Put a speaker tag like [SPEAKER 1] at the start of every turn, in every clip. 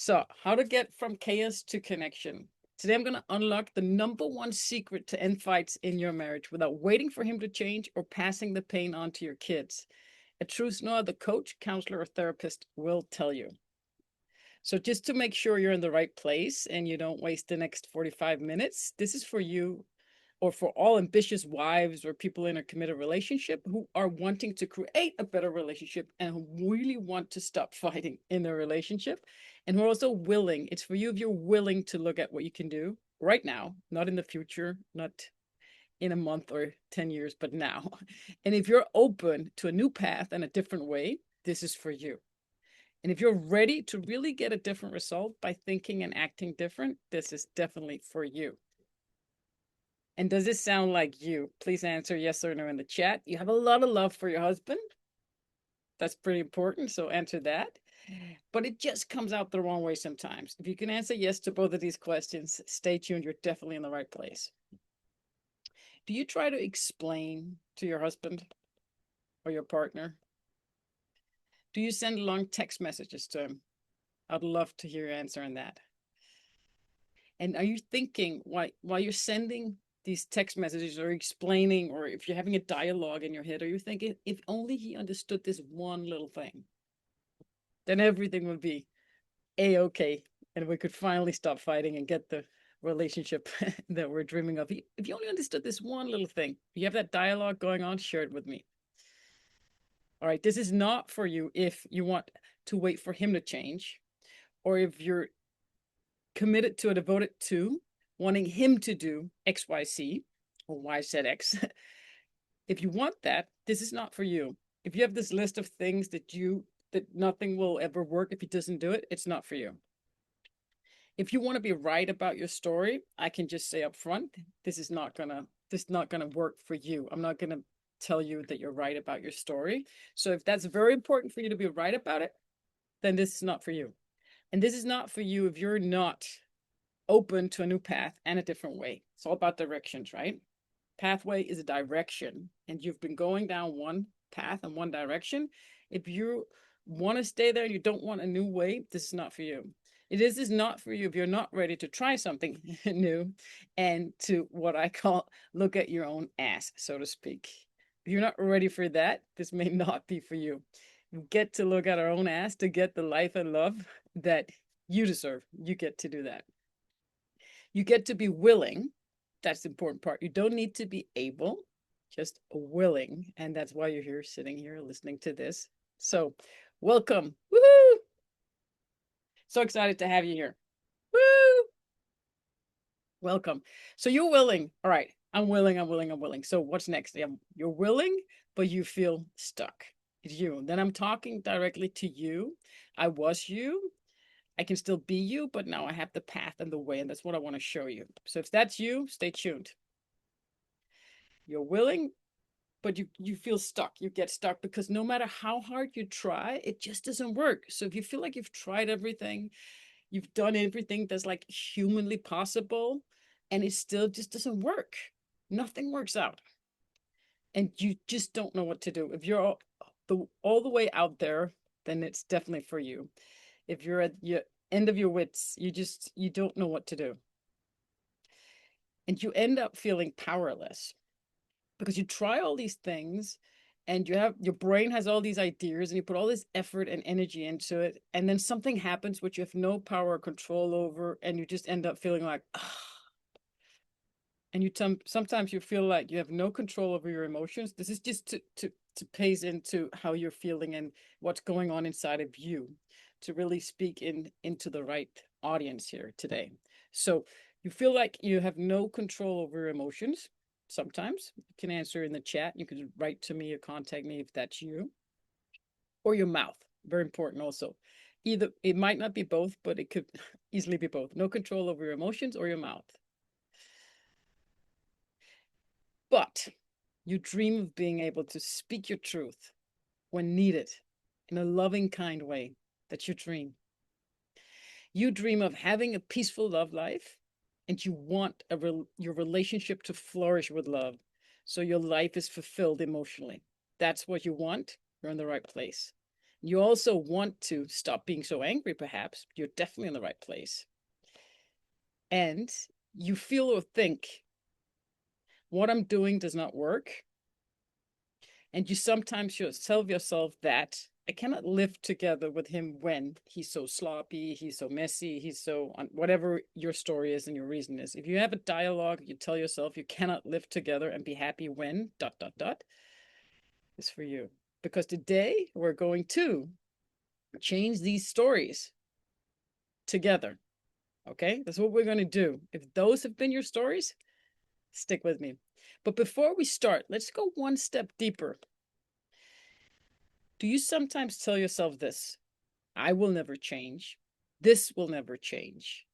[SPEAKER 1] So, how to get from chaos to connection. Today, I'm going to unlock the number one secret to end fights in your marriage without waiting for him to change or passing the pain on to your kids. A truth no other coach, counselor, or therapist will tell you. So, just to make sure you're in the right place and you don't waste the next 45 minutes, this is for you or for all ambitious wives or people in a committed relationship who are wanting to create a better relationship and who really want to stop fighting in their relationship and who are also willing. It's for you if you're willing to look at what you can do right now, not in the future, not in a month or 10 years, but now. And if you're open to a new path and a different way, this is for you. And if you're ready to really get a different result by thinking and acting different, this is definitely for you. And does this sound like you? Please answer yes or no in the chat. You have a lot of love for your husband. That's pretty important. So answer that. But it just comes out the wrong way sometimes. If you can answer yes to both of these questions, stay tuned. You're definitely in the right place. Do you try to explain to your husband or your partner? Do you send long text messages to him? I'd love to hear your answer on that. And are you thinking while you're sending these text messages or explaining, or if you're having a dialogue in your head, are you thinking, if only he understood this one little thing, then everything would be a-okay and we could finally stop fighting and get the relationship that we're dreaming of. If you only understood this one little thing, you have that dialogue going on, share it with me. All right, this is not for you if you want to wait for him to change, or if you're committed to or devoted to wanting him to do XYZ or YZX. If you want that, this is not for you. If you have this list of things that nothing will ever work if he doesn't do it, it's not for you. If you want to be right about your story, I can just say up front, this is not gonna work for you. I'm not gonna tell you that you're right about your story. So if that's very important for you to be right about it, then this is not for you. And this is not for you if you're not open to a new path and a different way. It's all about directions, right? Pathway is a direction, and you've been going down one path and one direction. If you want to stay there and you don't want a new way, this is not for you. It is not for you if you're not ready to try something new and to what I call look at your own ass, so to speak. If you're not ready for that, this may not be for you. We get to look at our own ass to get the life and love that you deserve. You get to do that. You get to be willing. That's the important part. You don't need to be able, just willing. And that's why you're here, sitting here, listening to this. So, welcome. Woohoo! So excited to have you here. Woo! Welcome. So, you're willing. All right. I'm willing. So, what's next? You're willing, but you feel stuck. It's you. Then I'm talking directly to you. I was you. I can still be you, but now I have the path and the way, and that's what I want to show you. So if that's you, stay tuned. You're willing, but you feel stuck. You get stuck because no matter how hard you try, it just doesn't work. So if you feel like you've tried everything, you've done everything that's like humanly possible, and it still just doesn't work, nothing works out, and you just don't know what to do. If you're all the way out there, then it's definitely for you. If you're at your end of your wits, you don't know what to do. And you end up feeling powerless because you try all these things and your brain has all these ideas and you put all this effort and energy into it, and then something happens which you have no power or control over, and you just end up feeling like, ah. And sometimes you feel like you have no control over your emotions. This is just to pays into how you're feeling and what's going on inside of you, to really speak into the right audience here today. So you feel like you have no control over your emotions. Sometimes you can answer in the chat. You can write to me or contact me if that's you. Or your mouth, very important also. Either it might not be both, but it could easily be both. No control over your emotions or your mouth. But you dream of being able to speak your truth when needed in a loving, kind way. That's your dream. You dream of having a peaceful love life, and you want your relationship to flourish with love. So your life is fulfilled emotionally. That's what you want. You're in the right place. You also want to stop being so angry, perhaps. You're definitely in the right place. And you feel or think, what I'm doing does not work. And you sometimes tell yourself that I cannot live together with him when he's so sloppy, he's so messy, he's so whatever your story is and your reason is. If you have a dialogue, you tell yourself you cannot live together and be happy when ... is for you. Because today we're going to change these stories together. Okay, that's what we're going to do. If those have been your stories, stick with me. But before we start, let's go one step deeper. Do you sometimes tell yourself this? I will never change. This will never change.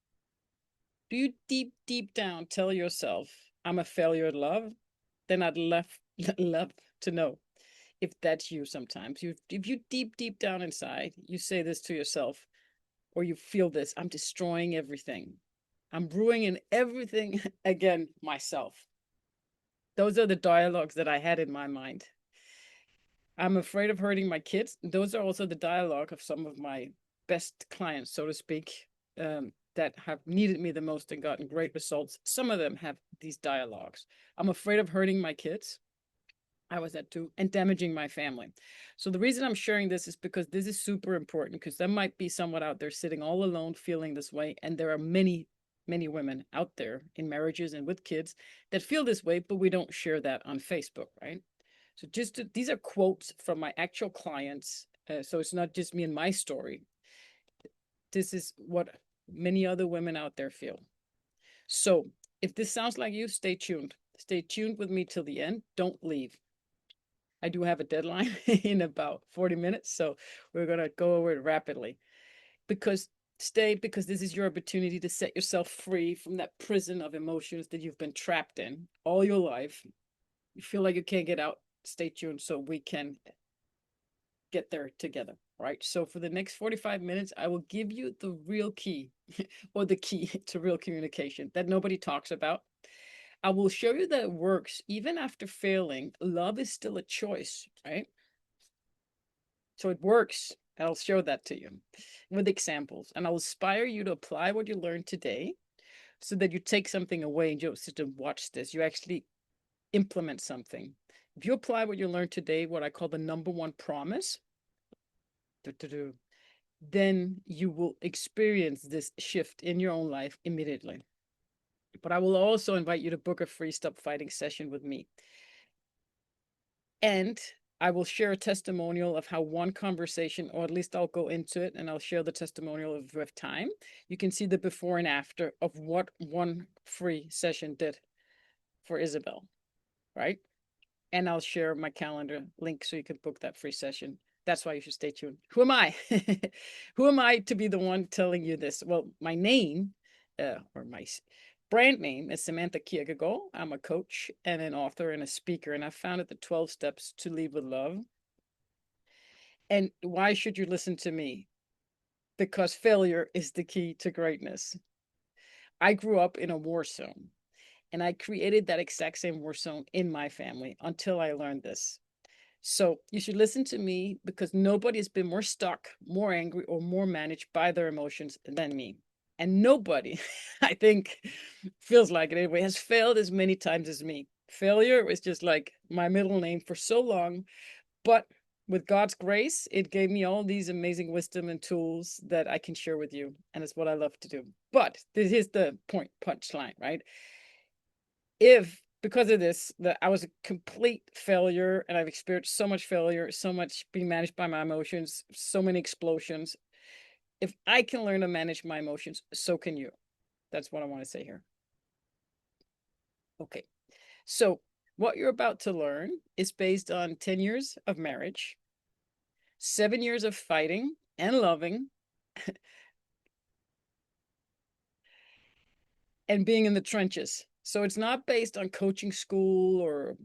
[SPEAKER 1] Do you deep down tell yourself, I'm a failure at love? Then I'd love to know if that's you sometimes. If you deep down inside, you say this to yourself, or you feel this, I'm destroying everything. I'm ruining everything again myself. Those are the dialogues that I had in my mind. I'm afraid of hurting my kids. Those are also the dialogue of some of my best clients, so to speak, that have needed me the most and gotten great results. Some of them have these dialogues. I'm afraid of hurting my kids. I was that too, and damaging my family. So the reason I'm sharing this is because this is super important, because there might be someone out there sitting all alone feeling this way. And there are many, many women out there in marriages and with kids that feel this way, but we don't share that on Facebook, right? So these are quotes from my actual clients. So it's not just me and my story. This is what many other women out there feel. So if this sounds like you, stay tuned. Stay tuned with me till the end. Don't leave. I do have a deadline in about 40 minutes, so we're going to go over it rapidly. Stay, because this is your opportunity to set yourself free from that prison of emotions that you've been trapped in all your life. You feel like you can't get out. Stay tuned so we can get there together, right? So for the next 45 minutes, I will give you the real key or the key to real communication that nobody talks about. I will show you that it works even after failing. Love is still a choice, right? So it works. I'll show that to you with examples, and I'll inspire you to apply what you learned today so that you take something away and you don't sit and watch this. You actually implement something. If you apply what you learned today, what I call the number one promise, then you will experience this shift in your own life immediately. But I will also invite you to book a free Stop Fighting session with me. And I will share a testimonial of how one conversation, or at least I'll go into it and I'll share the testimonial if we have time. You can see the before and after of what one free session did for Isabel, right? And I'll share my calendar link so you can book that free session. That's why you should stay tuned. Who am I? Who am I to be the one telling you this? Well, my name, or my brand name is Samantha Kierkegaard. I'm a coach and an author and a speaker, and I founded the 12 Steps to Lead with Love. And why should you listen to me? Because failure is the key to greatness. I grew up in a war zone, and I created that exact same war zone in my family until I learned this. So you should listen to me, because nobody has been more stuck, more angry, or more managed by their emotions than me. And nobody, I think, feels like it anyway, has failed as many times as me. Failure was just like my middle name for so long. But with God's grace, it gave me all these amazing wisdom and tools that I can share with you. And it's what I love to do. But this is the punchline, right? If because of this, that I was a complete failure and I've experienced so much failure, so much being managed by my emotions, so many explosions. If I can learn to manage my emotions, so can you. That's what I want to say here. Okay. So what you're about to learn is based on 10 years of marriage, 7 years of fighting and loving, and being in the trenches. So it's not based on coaching school or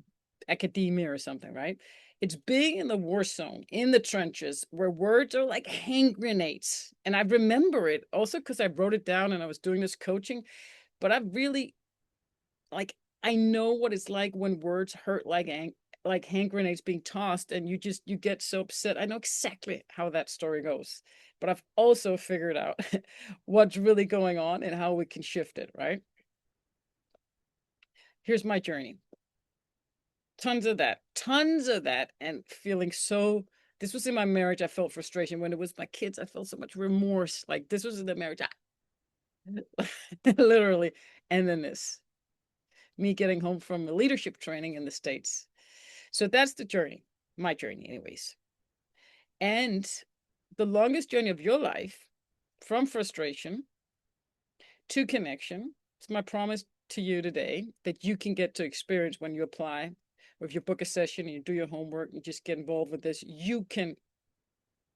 [SPEAKER 1] academia or something, right? It's being in the war zone, in the trenches, where words are like hand grenades. And I remember it also because I wrote it down and I was doing this coaching, but I really, like, I know what it's like when words hurt like like hand grenades being tossed, and you get so upset. I know exactly how that story goes, but I've also figured out what's really going on and how we can shift it, right? Here's my journey. Tons of that, and feeling so. This was in my marriage. I felt frustration. When it was my kids, I felt so much remorse. Like, this was in the marriage. Literally. And then this, me getting home from a leadership training in the States. So that's the journey, my journey, anyways. And the longest journey of your life, from frustration to connection, it's my promise to you today that you can get to experience when you apply, or if you book a session and you do your homework, you just get involved with this, you can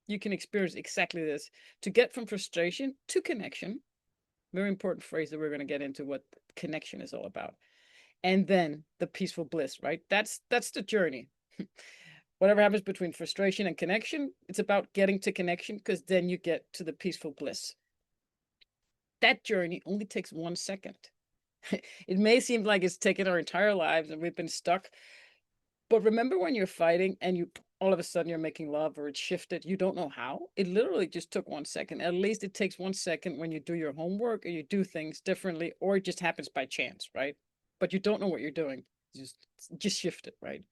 [SPEAKER 1] experience exactly this, to get from frustration to connection. Very important phrase that we're going to get into what connection is all about. And then the peaceful bliss, right? That's the journey. Whatever happens between frustration and connection, it's about getting to connection, because then you get to the peaceful bliss. That journey only takes 1 second. It may seem like it's taken our entire lives and we've been stuck. But remember when you're fighting and you all of a sudden you're making love, or it's shifted, you don't know how. It literally just took 1 second. At least it takes 1 second when you do your homework or you do things differently, or it just happens by chance, right? But you don't know what you're doing. Just shift it, right?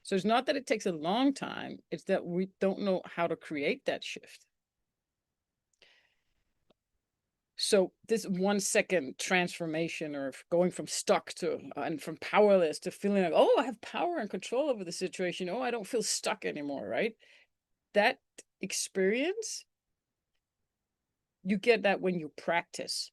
[SPEAKER 1] So it's not that it takes a long time, it's that we don't know how to create that shift. So this 1 second transformation, or going from stuck to and from powerless to feeling like, oh, I have power and control over the situation. Oh, I don't feel stuck anymore, right? That experience, you get that when you practice.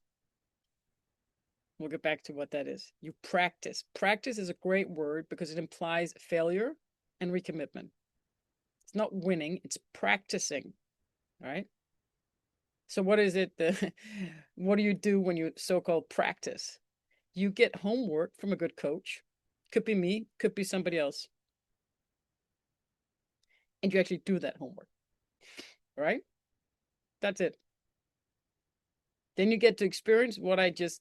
[SPEAKER 1] We'll get back to what that is. You practice. Practice is a great word because it implies failure and recommitment. It's not winning, it's practicing, right? So what is it? What do you do when you so-called practice? You get homework from a good coach. Could be me, could be somebody else. And you actually do that homework, right? That's it. Then you get to experience what I just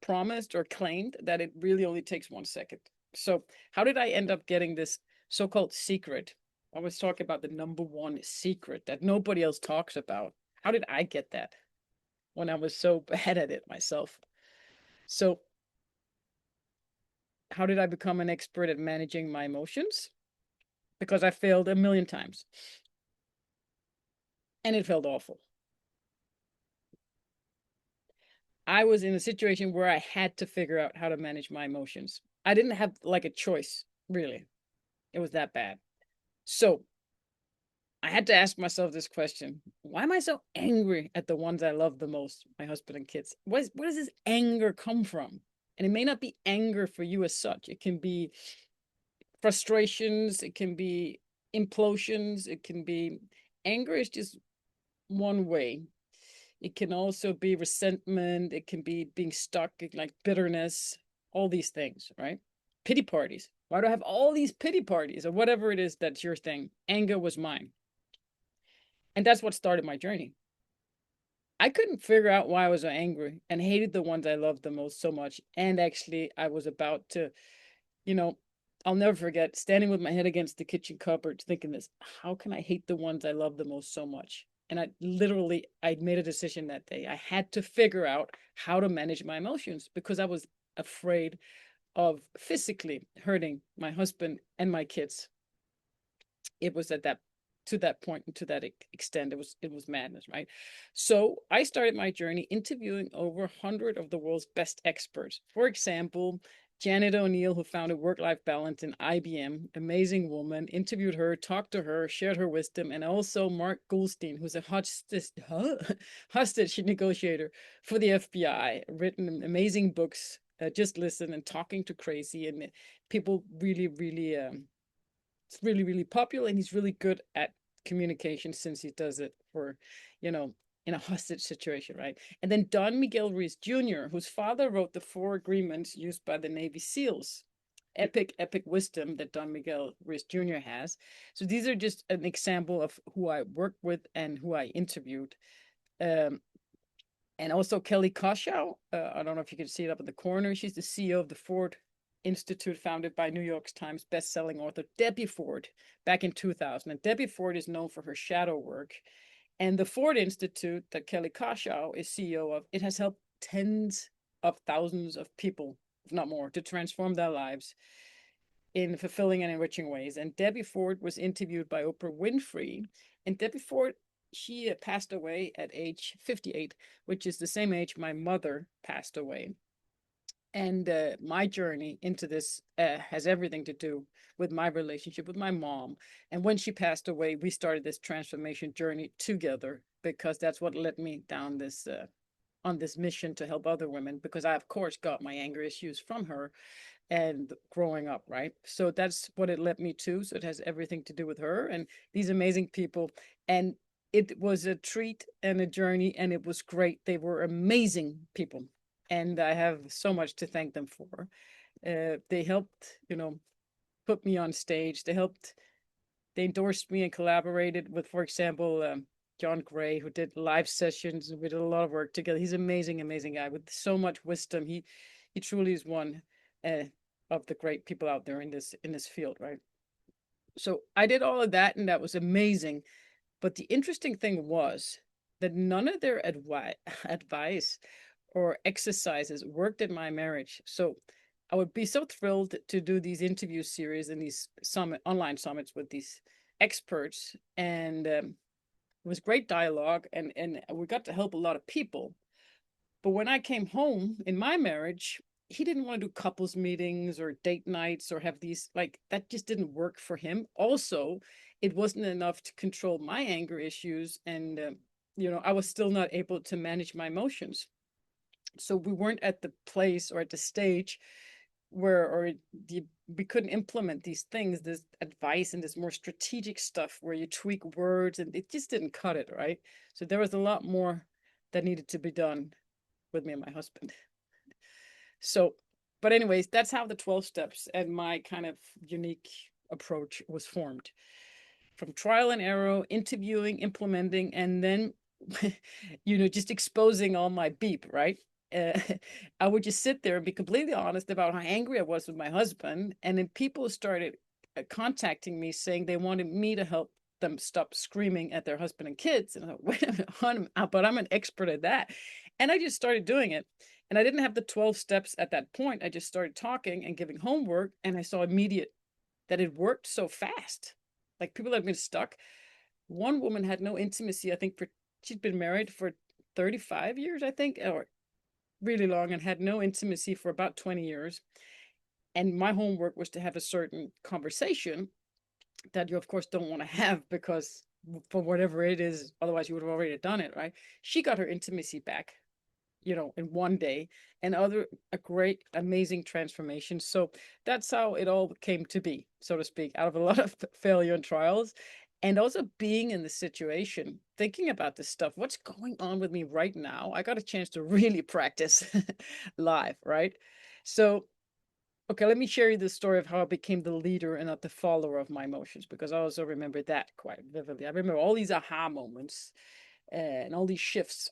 [SPEAKER 1] promised or claimed, that it really only takes 1 second. So how did I end up getting this so-called secret? I always talk about the number one secret that nobody else talks about. How did I get that when I was so bad at it myself? So how did I become an expert at managing my emotions? Because I failed a million times. And it felt awful. I was in a situation where I had to figure out how to manage my emotions. I didn't have like a choice, really. It was that bad. So I had to ask myself this question: why am I so angry at the ones I love the most, my husband and kids? Where does this anger come from? And it may not be anger for you as such. It can be frustrations, it can be implosions, it can be anger is just one way. It can also be resentment, it can be being stuck, like bitterness, all these things, right? Pity parties. Why do I have all these pity parties, or whatever it is that's your thing? Anger was mine. And that's what started my journey. I couldn't figure out why I was so angry and hated the ones I loved the most so much. And actually, I was about to, you know, I'll never forget standing with my head against the kitchen cupboard thinking this: how can I hate the ones I love the most so much? And I made a decision that day. I had to figure out how to manage my emotions, because I was afraid of physically hurting my husband and my kids. It was at that to that point and to that extent, it was madness, right? So I started my journey interviewing over 100 of the world's best experts. For example, Janet O'Neill, who founded Work-Life Balance in IBM, amazing woman, interviewed her, talked to her, shared her wisdom, and also Mark Goldstein, who's a hostage negotiator for the FBI, written amazing books. Just Listen and Talking to Crazy, and people really it's really popular, and he's really good at communication since he does it for, you know, in a hostage situation, right? And then Don Miguel Ruiz Jr., whose father wrote the 4 agreements used by the Navy SEALs. Epic wisdom that Don Miguel Ruiz Jr. has. So these are just an example of who I worked with and who I interviewed. And also Kelly Koshow. I don't know if you can see it up in the corner. She's the CEO of the Ford Institute founded by New York Times bestselling author Debbie Ford back in 2000. And Debbie Ford is known for her shadow work. And the Ford Institute that Kelly Koshow is CEO of, it has helped tens of thousands of people, if not more, to transform their lives in fulfilling and enriching ways. And Debbie Ford was interviewed by Oprah Winfrey. And Debbie Ford, she passed away at age 58, which is the same age my mother passed away. And my journey into this has everything to do with my relationship with my mom. And when she passed away, we started this transformation journey together, because that's what led me down this on this mission to help other women, because I, of course, got my anger issues from her and growing up, right? So that's what it led me to. So it has everything to do with her and these amazing people. And it was a treat and a journey, and it was great. They were amazing people, and I have so much to thank them for. They helped, put me on stage. They endorsed me and collaborated with, for example, John Gray, who did live sessions. We did a lot of work together. He's an amazing, amazing guy with so much wisdom. He truly is one of the great people out there in this field, right? So I did all of that, and that was amazing. But the interesting thing was that none of their advice or exercises worked in my marriage. So I would be so thrilled to do these interview series and these online summits with these experts, and it was great dialogue, and we got to help a lot of people. But when I came home in my marriage, he didn't want to do couples meetings or date nights or have these, like, that just didn't work for him. Also, it wasn't enough to control my anger issues, and I was still not able to manage my emotions. So we weren't at the place or at the stage where we couldn't implement these things, this advice and this more strategic stuff where you tweak words, and it just didn't cut it, right? So there was a lot more that needed to be done with me and my husband. So, but anyways, that's how the 12 steps and my kind of unique approach was formed. From trial and error, interviewing, implementing, and then, just exposing all my beep, right? I would just sit there and be completely honest about how angry I was with my husband. And then people started contacting me saying they wanted me to help them stop screaming at their husband and kids. And I thought, wait a minute, but I'm an expert at that. And I just started doing it. And I didn't have the 12 steps at that point. I just started talking and giving homework, and I saw immediate that it worked so fast. Like, people had been stuck. One woman had no intimacy, I think, she'd been married for 35 years, I think, or really long, and had no intimacy for about 20 years. And my homework was to have a certain conversation that you, of course, don't want to have, because for whatever it is, otherwise you would have already done it, right? She got her intimacy back, in one day, and a great, amazing transformation. So that's how it all came to be, so to speak, out of a lot of failure and trials. And also being in the situation, thinking about this stuff, what's going on with me right now? I got a chance to really practice live, right? So, okay, let me share you the story of how I became the leader and not the follower of my emotions, because I also remember that quite vividly. I remember all these aha moments and all these shifts.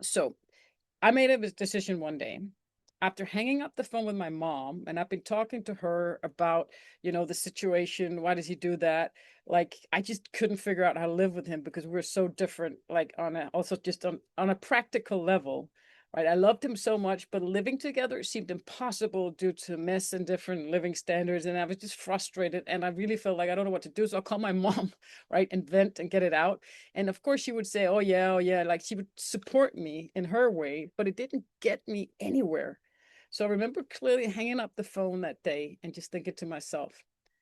[SPEAKER 1] So I made a decision one day after hanging up the phone with my mom, and I've been talking to her about, the situation. Why does he do that? Like, I just couldn't figure out how to live with him, because we're so different, like also just on a practical level, right? I loved him so much, but living together seemed impossible due to mess and different living standards. And I was just frustrated, and I really felt like I don't know what to do. So I'll call my mom, right, and vent and get it out. And of course she would say, oh yeah, like she would support me in her way, but it didn't get me anywhere. So I remember clearly hanging up the phone that day and just thinking to myself,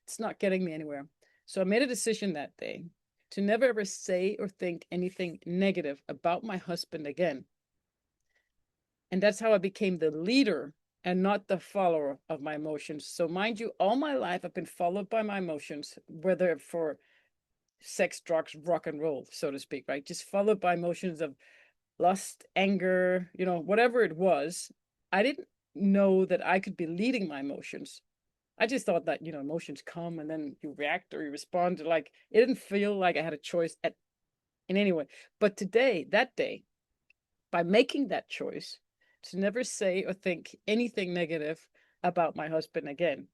[SPEAKER 1] it's not getting me anywhere. So I made a decision that day to never ever say or think anything negative about my husband again. And that's how I became the leader and not the follower of my emotions. So mind you, all my life I've been followed by my emotions, whether for sex, drugs, rock and roll, so to speak, right? Just followed by emotions of lust, anger, whatever it was. I didn't know that I could be leading my emotions. I just thought that, emotions come and then you react or you respond to, like, it didn't feel like I had a choice in any way. But today, that day, by making that choice to never say or think anything negative about my husband again.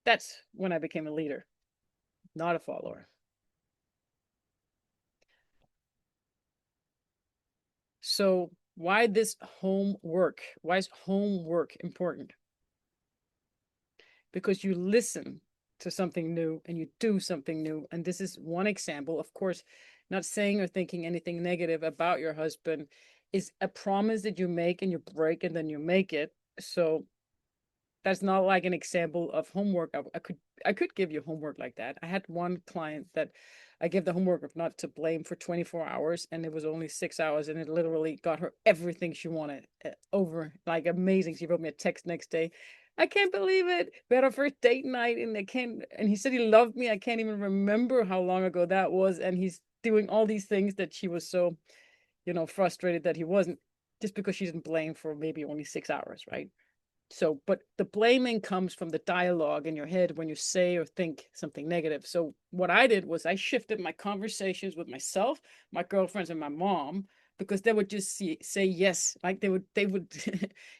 [SPEAKER 1] That's when I became a leader, not a follower. So why this homework? Why is homework important? Because you listen to something new and you do something new. And this is one example. Of course, not saying or thinking anything negative about your husband is a promise that you make and you break and then you make it. So that's not like an example of homework. I could give you homework like that. I had one client that I gave the homework of not to blame for 24 hours, and it was only 6 hours, and it literally got her everything she wanted over. Like amazing. She wrote me a text next day. I can't believe it. We had our first date night, and he said he loved me. I can't even remember how long ago that was, and he's doing all these things that she was so, frustrated that he wasn't, just because she didn't blame for maybe only 6 hours, right? So, but the blaming comes from the dialogue in your head when you say or think something negative. So, what I did was I shifted my conversations with myself, my girlfriends, and my mom, because they would just say yes. Like they would,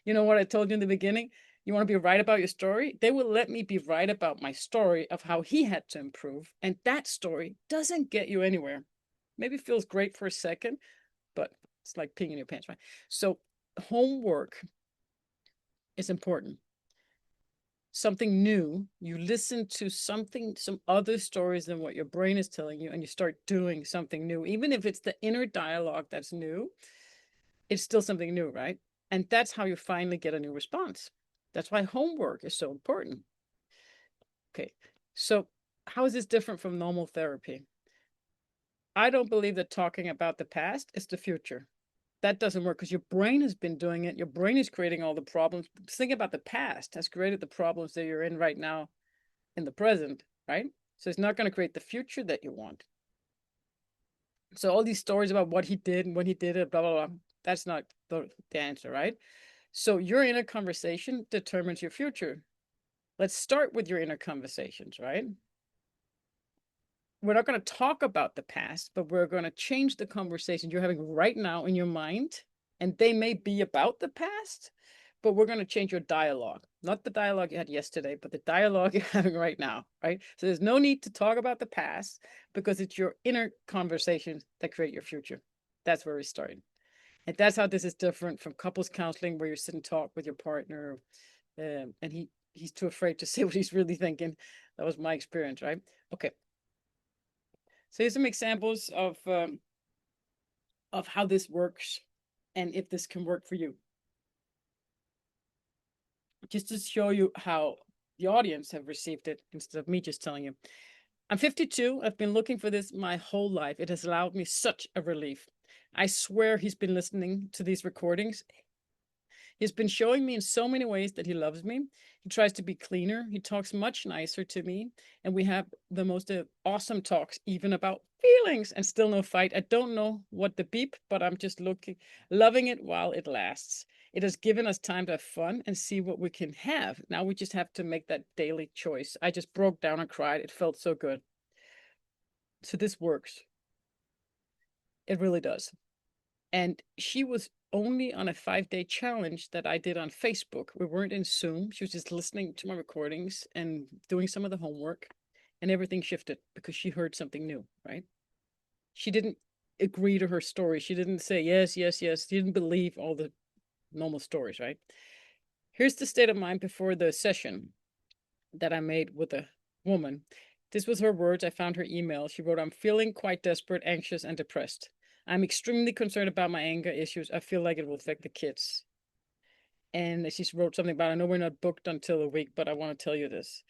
[SPEAKER 1] you know what I told you in the beginning? You want to be right about your story? They would let me be right about my story of how he had to improve. And that story doesn't get you anywhere. Maybe it feels great for a second, but it's like peeing in your pants, right? So, homework is important. Something new, you listen to some other stories than what your brain is telling you, and you start doing something new. Even if it's the inner dialogue that's new, it's still something new, right? And that's how you finally get a new response. That's why homework is so important. Okay, so how is this different from normal therapy? I don't believe that talking about the past is the future. That doesn't work because your brain has been doing it. Your brain is creating all the problems. Think about the past has created the problems that you're in right now in the present, right? So it's not going to create the future that you want. So all these stories about what he did and when he did it, blah, blah, blah, that's not the answer, right? So your inner conversation determines your future. Let's start with your inner conversations, right? We're not going to talk about the past, but we're going to change the conversation you're having right now in your mind. And they may be about the past, but we're going to change your dialogue, not the dialogue you had yesterday, but the dialogue you're having right now, right? So there's no need to talk about the past because it's your inner conversations that create your future. That's where we start. And that's how this is different from couples counseling, where you sit and talk with your partner, and he's too afraid to say what he's really thinking. That was my experience, right? Okay. So here's some examples of how this works and if this can work for you. Just to show you how the audience have received it instead of me just telling you. I'm 52. I've been looking for this my whole life. It has allowed me such a relief. I swear he's been listening to these recordings. He's been showing me in so many ways that he loves me. He tries to be cleaner. He talks much nicer to me. And we have the most awesome talks, even about feelings, and still no fight. I don't know what the beep, but I'm just loving it while it lasts. It has given us time to have fun and see what we can have. Now we just have to make that daily choice. I just broke down and cried. It felt so good. So this works. It really does. And she was only on a 5-day challenge that I did on Facebook. We weren't in Zoom. She was just listening to my recordings and doing some of the homework, and everything shifted because she heard something new, right? She didn't agree to her story. She didn't say yes, yes, yes. She didn't believe all the normal stories, right? Here's the state of mind before the session that I made with a woman. This was her words. I found her email. She wrote, "I'm feeling quite desperate, anxious, and depressed. I'm extremely concerned about my anger issues. I feel like it will affect the kids." And she wrote something about, "I know we're not booked until a week, but I want to tell you this."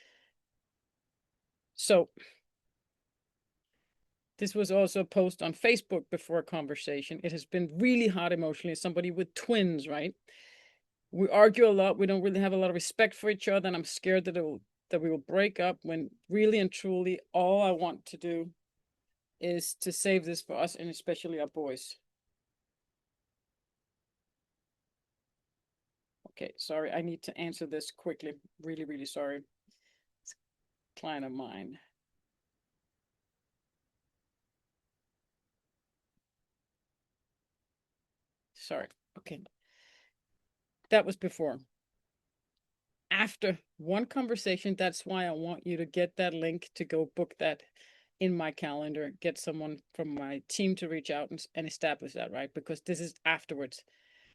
[SPEAKER 1] So this was also a post on Facebook before a conversation. It has been really hard emotionally. Somebody with twins, right? We argue a lot. We don't really have a lot of respect for each other, and I'm scared that we will break up, when really and truly all I want to do is to save this for us, and especially our boys. Okay, sorry, I need to answer this quickly. Really, really sorry. It's a client of mine. Sorry. Okay. That was before. after one conversation. That's why I want you to get that link to go book that in my calendar, get someone from my team to reach out and establish that, right? Because this is afterwards.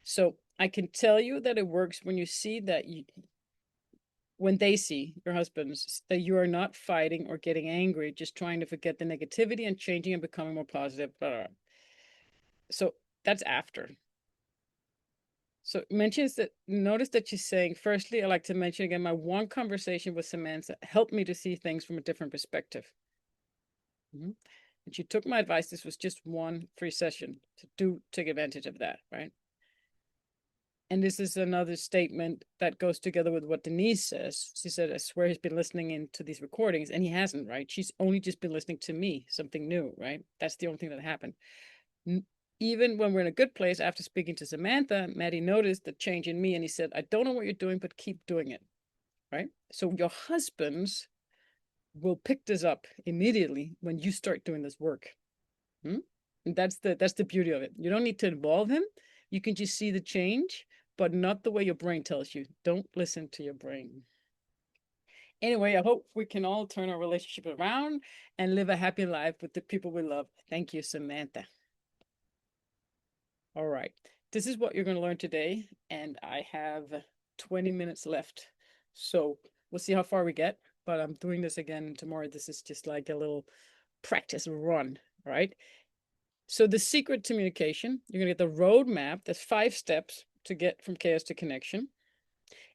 [SPEAKER 1] So I can tell you that it works when you see that when they see your husbands, that you are not fighting or getting angry, just trying to forget the negativity and changing and becoming more positive. Blah, blah, blah. So that's after. So mentions that, notice that she's saying, firstly, I like to mention again, my one conversation with Samantha helped me to see things from a different perspective. Mm-hmm. And she took my advice. This was just one free session to take advantage of that, right? And this is another statement that goes together with what Denise says. She said, I swear he's been listening into these recordings, and he hasn't, right? She's only just been listening to me, something new, right? That's the only thing that happened. Even when we're in a good place, after speaking to Samantha, Maddie noticed the change in me, and he said, I don't know what you're doing, but keep doing it, right? So your husbands will pick this up immediately when you start doing this work. And that's the beauty of it. You don't need to involve him. You can just see the change, but not the way your brain tells you. Don't listen to your brain. Anyway, I hope we can all turn our relationship around and live a happy life with the people we love. Thank you, Samantha. All right. This is what you're going to learn today, and I have 20 minutes left. So we'll see how far we get, but I'm doing this again tomorrow. This is just like a little practice run, right? So the secret to communication, you're going to get the roadmap. There's 5 steps to get from chaos to connection.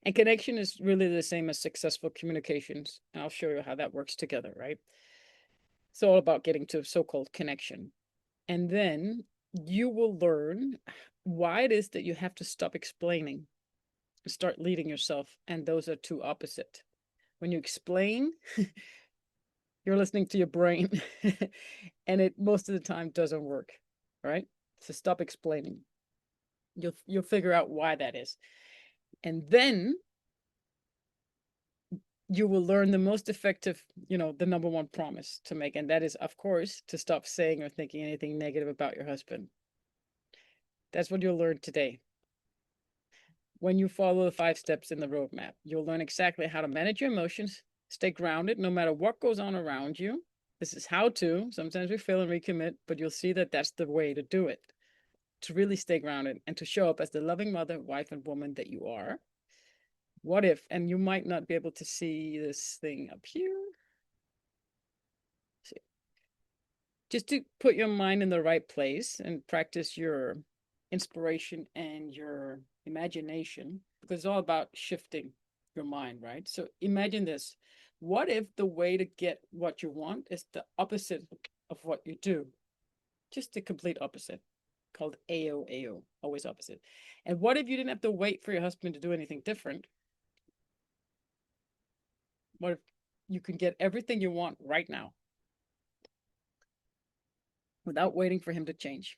[SPEAKER 1] And connection is really the same as successful communications. And I'll show you how that works together, right? It's all about getting to so-called connection. And then you will learn why it is that you have to stop explaining and start leading yourself. And those are two opposite. When you explain, you're listening to your brain, and it most of the time doesn't work, right? So stop explaining. You'll figure out why that is. And then you will learn the most effective, the number one promise to make. And that is, of course, to stop saying or thinking anything negative about your husband. That's what you'll learn today. When you follow the 5 steps in the roadmap, you'll learn exactly how to manage your emotions, stay grounded no matter what goes on around you. This is how to. Sometimes we fail and recommit, but you'll see that that's the way to do it, to really stay grounded and to show up as the loving mother, wife, and woman that you are. What if, and you might not be able to see this thing up here. See. Just to put your mind in the right place and practice your inspiration and your imagination, because it's all about shifting your mind, right? So imagine this. What if the way to get what you want is the opposite of what you do? Just the complete opposite, called AO, always opposite. And what if you didn't have to wait for your husband to do anything different? What if you can get everything you want right now without waiting for him to change?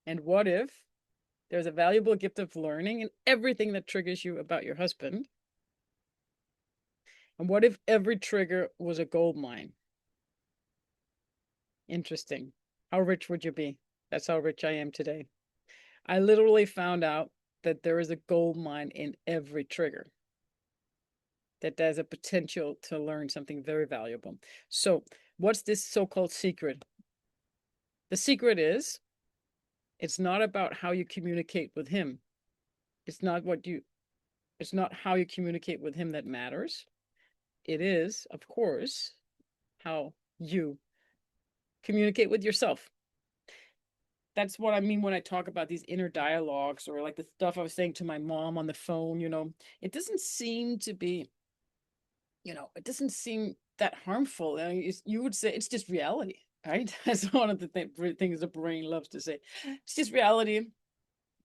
[SPEAKER 1] And what if there's a valuable gift of learning in everything that triggers you about your husband? And what if every trigger was a gold mine? Interesting. How rich would you be? That's how rich I am today. I literally found out that there is a gold mine in every trigger, that there's a potential to learn something very valuable. So what's this so-called secret? The secret is, it's not about how you communicate with him. It's not how you communicate with him that matters. It is, of course, how you communicate with yourself. That's what I mean when I talk about these inner dialogues, or like the stuff I was saying to my mom on the phone. It doesn't seem to be, it doesn't seem that harmful. I mean, you would say it's just reality, right? That's one of the things the brain loves to say. It's just reality.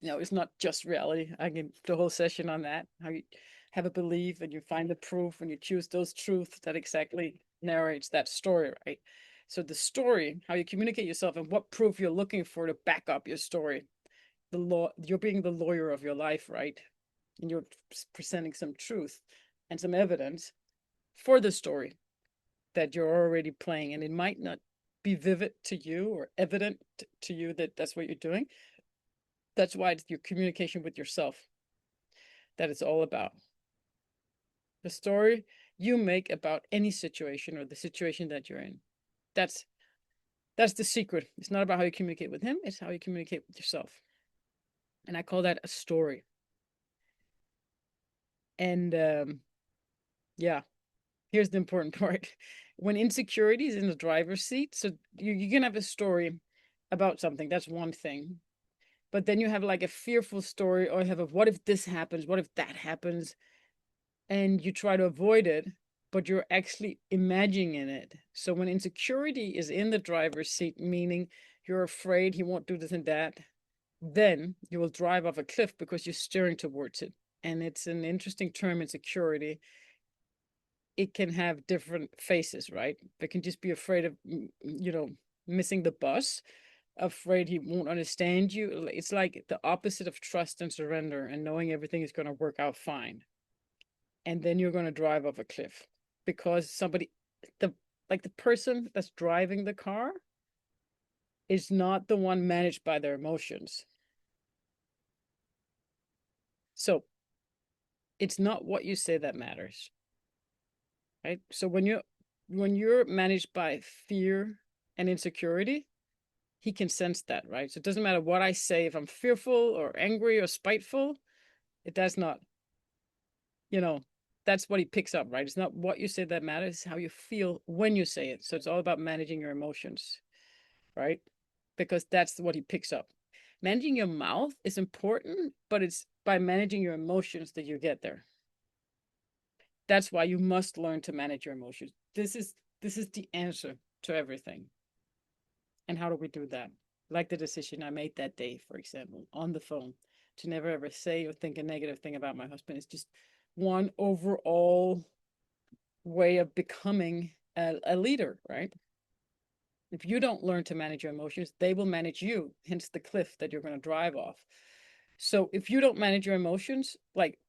[SPEAKER 1] It's not just reality. I can do a whole session on that. How you have a belief and you find the proof and you choose those truths that exactly narrates that story, right? So the story, how you communicate yourself, and what proof you're looking for to back up your story. You're being the lawyer of your life, right? And you're presenting some truth and some evidence for the story that you're already playing. And it might not be vivid to you or evident to you that that's what you're doing. That's why it's your communication with yourself. that it's all about. The story you make about any situation or the situation that you're in. That's the secret. It's not about how you communicate with him, it's how you communicate with yourself. And I call that a story. And yeah, here's the important part. When insecurity is in the driver's seat, so you can have a story about something, that's one thing. But then you have like a fearful story, or you have a what if this happens, what if that happens, and you try to avoid it, but you're actually imagining it. So when insecurity is in the driver's seat, meaning you're afraid he won't do this and that, then you will drive off a cliff because you're steering towards it. And it's an interesting term, insecurity. It can have different faces, right? They can just be afraid of, missing the bus, afraid he won't understand you. It's like the opposite of trust and surrender and knowing everything is going to work out fine. And then you're going to drive off a cliff because the person that's driving the car is not the one managed by their emotions. So it's not what you say that matters, right? So when you're managed by fear and insecurity, he can sense that, right? So it doesn't matter what I say. If I'm fearful or angry or spiteful, it does not, that's what he picks up, right? It's not what you say that matters, it's how you feel when you say it. So it's all about managing your emotions, right? Because that's what he picks up. Managing your mouth is important, but it's by managing your emotions that you get there. That's why you must learn to manage your emotions. This is the answer to everything. And how do we do that? Like the decision I made that day, for example, on the phone, to never ever say or think a negative thing about my husband. It's just one overall way of becoming a leader, right? If you don't learn to manage your emotions, they will manage you, hence the cliff that you're going to drive off. So if you don't manage your emotions, like,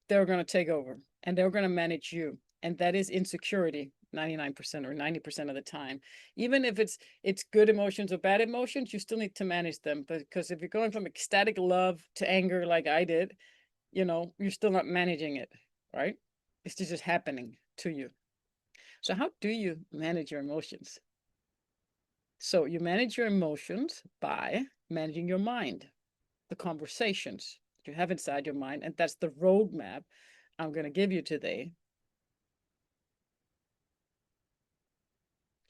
[SPEAKER 1] they're going to take over and they're going to manage you. And that is insecurity 99% or 90% of the time. Even if it's good emotions or bad emotions, you still need to manage them. Because if you're going from ecstatic love to anger like I did, you're still not managing it, right? It's just happening to you. So how do you manage your emotions? So you manage your emotions by managing your mind, the conversations you have inside your mind. And that's the roadmap I'm going to give you today.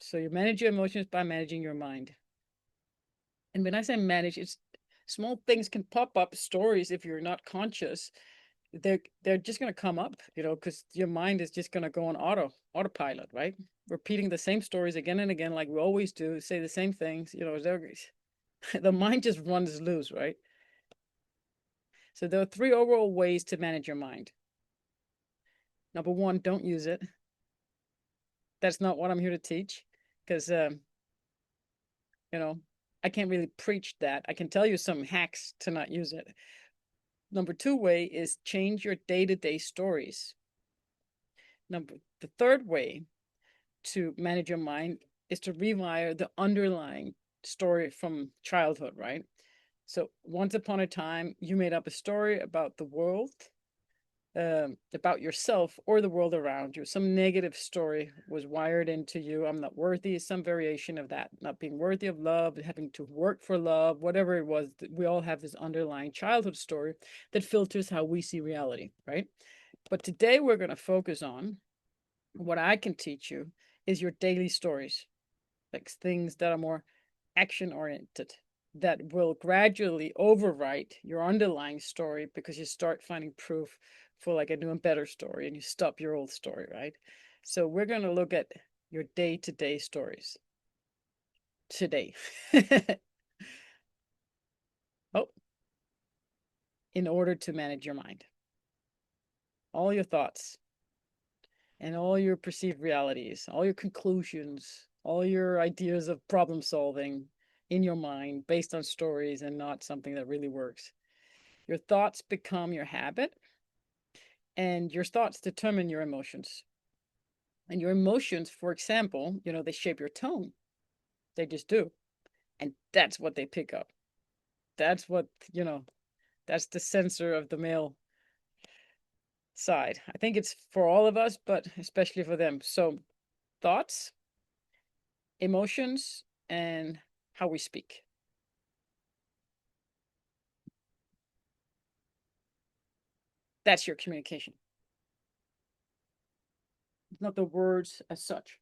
[SPEAKER 1] So you manage your emotions by managing your mind. And when I say manage, it's small things can pop up, stories, if you're not conscious. They're just going to come up, because your mind is just going to go on autopilot, right? Repeating the same stories again and again, like we always do, say the same things, the mind just runs loose, right? So there are three overall ways to manage your mind. Number one, don't use it. That's not what I'm here to teach, because I can't really preach that. I can tell you some hacks to not use it. Number two way is change your day-to-day stories. The third way to manage your mind is to rewire the underlying story from childhood, right? So once upon a time, you made up a story about the world, about yourself or the world around you. Some negative story was wired into you. I'm not worthy, some variation of that. Not being worthy of love, having to work for love, whatever it was. We all have this underlying childhood story that filters how we see reality, right? But today we're going to focus on what I can teach you is your daily stories, like things that are more action oriented, that will gradually overwrite your underlying story because you start finding proof for like a new and better story and you stop your old story, right? So we're going to look at your day-to-day stories today. Oh, in order to manage your mind, all your thoughts and all your perceived realities, all your conclusions, all your ideas of problem solving in your mind based on stories and not something that really works. Your thoughts become your habit, and your thoughts determine your emotions. And your emotions, for example, they shape your tone. They just do. And that's what they pick up. That's what, that's the sensor of the male side. I think it's for all of us, but especially for them. So thoughts, emotions, and how we speak. That's your communication. It's not the words as such.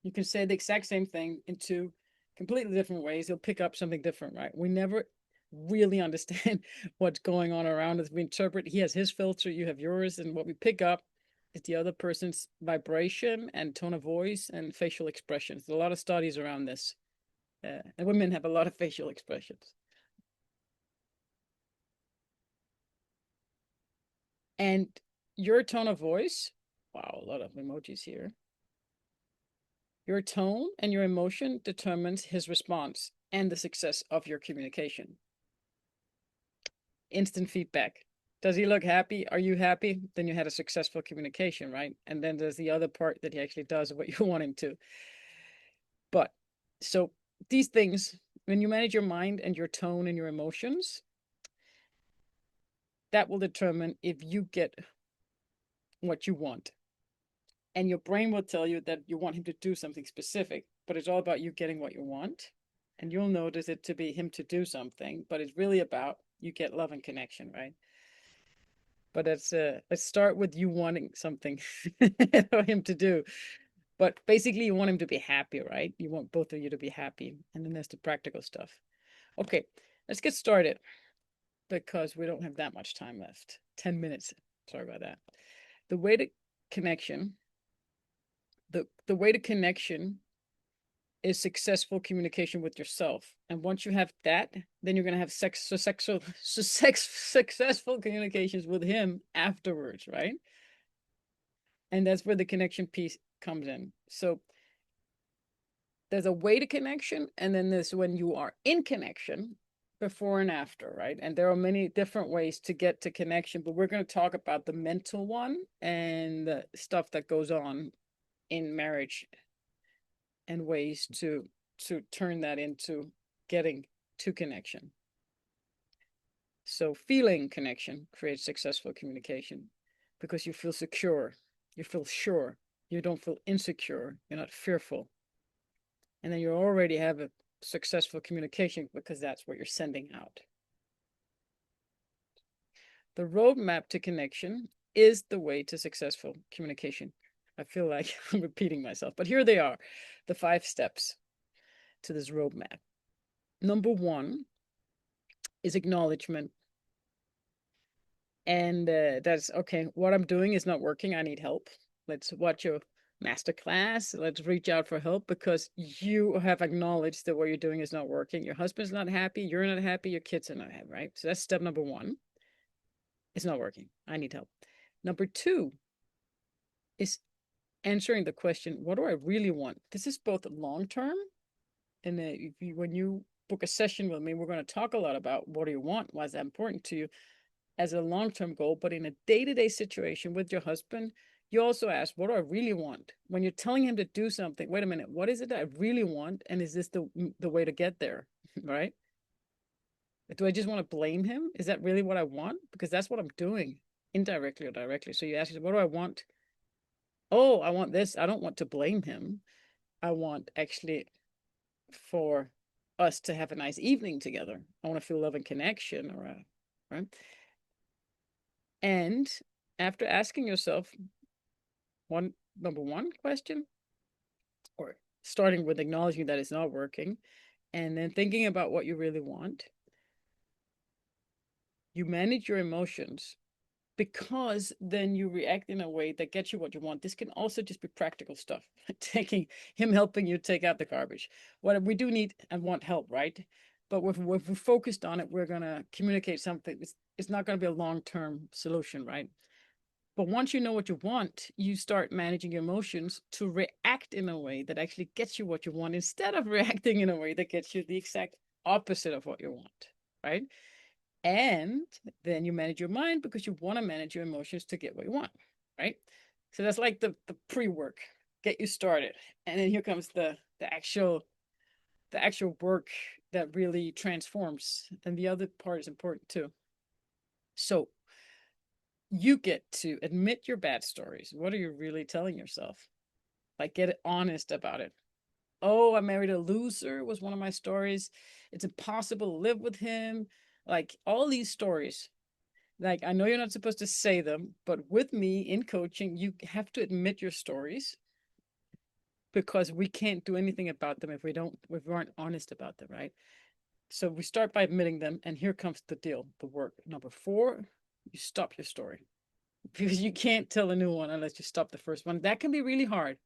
[SPEAKER 1] You can say the exact same thing in two completely different ways. You'll pick up something different, right? We never really understand what's going on around us. We interpret, he has his filter, you have yours, and what we pick up is the other person's vibration and tone of voice and facial expressions. There's a lot of studies around this. And women have a lot of facial expressions. And your tone of voice, wow, a lot of emojis here. Your tone and your emotion determines his response and the success of your communication. Instant feedback. Does he look happy? Are you happy? Then you had a successful communication, right? And then there's the other part that he actually does what you want him to. But so these things, when you manage your mind and your tone and your emotions, that will determine if you get what you want. And your brain will tell you that you want him to do something specific, but it's all about you getting what you want. And you'll notice it to be him to do something, but it's really about you get love and connection, right? But let's start with you wanting something for him to do. But basically, you want him to be happy, right? You want both of you to be happy. And then there's the practical stuff. Okay, let's get started because we don't have that much time left. 10 minutes. Sorry about that. The way to connection, the way to connection is successful communication with yourself. And once you have that, then you're going to have successful communications with him afterwards, right? And that's where the connection piece comes in. So there's a way to connection, and then there's when you are in connection, before and after, right? And there are many different ways to get to connection, but we're going to talk about the mental one and the stuff that goes on in marriage and ways to turn that into getting to connection. So feeling connection creates successful communication because you feel secure, you feel sure, you don't feel insecure, you're not fearful. And then you already have a successful communication because that's what you're sending out. The roadmap to connection is the way to successful communication. I feel like I'm repeating myself, but here they are, the 5 steps to this roadmap. Number 1 is acknowledgement. And that's okay. What I'm doing is not working. I need help. Let's watch a masterclass. Let's reach out for help because you have acknowledged that what you're doing is not working. Your husband's not happy. You're not happy. Your kids are not happy, right? So that's step number 1. It's not working. I need help. Number 2 is answering the question, what do I really want? This is both long term and when you book a session with me, we're going to talk a lot about what do you want? Why is that important to you as a long-term goal? But in a day-to-day situation with your husband, you also ask, what do I really want? When you're telling him to do something, wait a minute, what is it that I really want? And is this the way to get there? Right? Do I just want to blame him? Is that really what I want? Because that's what I'm doing, indirectly or directly. So you ask yourself, what do I want? Oh, I want this. I don't want to blame him. I want actually for us to have a nice evening together. I want to feel love and connection, or right? And after asking yourself number one question, or starting with acknowledging that it's not working, and then thinking about what you really want, you manage your emotions because then you react in a way that gets you what you want. This can also just be practical stuff, taking him helping you take out the garbage. What we do need and want help, right? But if we're focused on it, we're going to communicate something. It's not going to be a long-term solution, right? But once you know what you want, you start managing your emotions to react in a way that actually gets you what you want instead of reacting in a way that gets you the exact opposite of what you want, right? And then you manage your mind because you want to manage your emotions to get what you want, right? So that's like the pre-work, get you started. And then here comes the actual work that really transforms. And the other part is important too. So you get to admit your bad stories. What are you really telling yourself? Like, get honest about it. Oh, I married a loser was one of my stories. It's impossible to live with him. Like, all these stories. Like, I know you're not supposed to say them, but with me in coaching, you have to admit your stories because we can't do anything about them if we aren't honest about them, right? So we start by admitting them, and here comes the deal, the work. Number 4, you stop your story because you can't tell a new one unless you stop the first one. That can be really hard.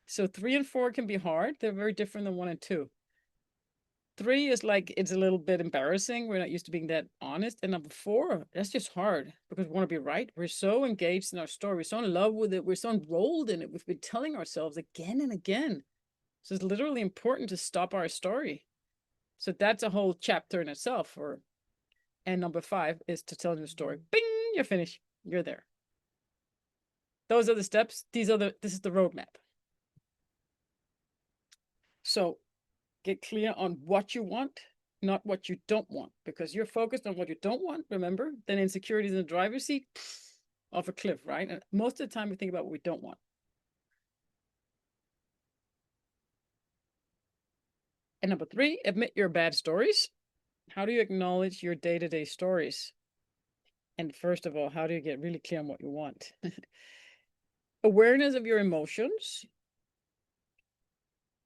[SPEAKER 1] So 3 and 4 can be hard. They're very different than 1 and 2. 3 is like, it's a little bit embarrassing. We're not used to being that honest. And number 4, that's just hard because we want to be right. We're so engaged in our story. We're so in love with it. We're so enrolled in it. We've been telling ourselves again and again. So it's literally important to stop our story. So that's a whole chapter in itself. And number 5 is to tell your story. Bing, you're finished. You're there. Those are the steps. This is the roadmap. So get clear on what you want, not what you don't want, because you're focused on what you don't want, remember, then insecurity is in the driver's seat, off a cliff, right? And most of the time we think about what we don't want. And number 3, admit your bad stories. How do you acknowledge your day-to-day stories? And first of all, how do you get really clear on what you want? Awareness of your emotions,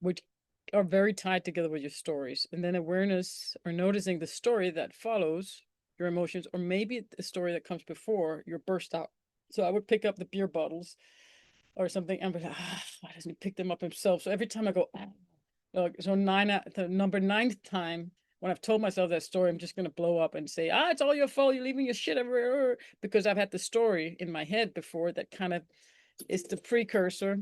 [SPEAKER 1] which are very tied together with your stories. And then awareness or noticing the story that follows your emotions, or maybe the story that comes before your burst out. So I would pick up the beer bottles or something and be like, why doesn't he pick them up himself? So every time I go, so the number 9th time, when I've told myself that story, I'm just going to blow up and say, it's all your fault. You're leaving your shit everywhere. Because I've had the story in my head before that kind of is the precursor,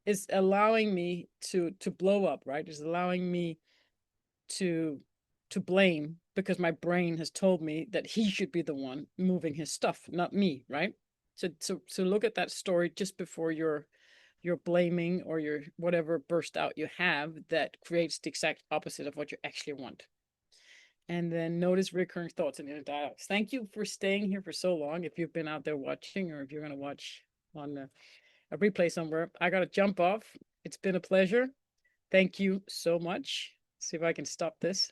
[SPEAKER 1] is allowing me to blow up, right? Is allowing me to blame because my brain has told me that he should be the one moving his stuff, not me, right? So look at that story just before your blaming or your whatever burst out you have that creates the exact opposite of what you actually want. And then notice recurring thoughts and inner dialogues. Thank you for staying here for so long. If you've been out there watching, or if you're going to watch on a replay somewhere, I got to jump off. It's been a pleasure. Thank you so much. See if I can stop this.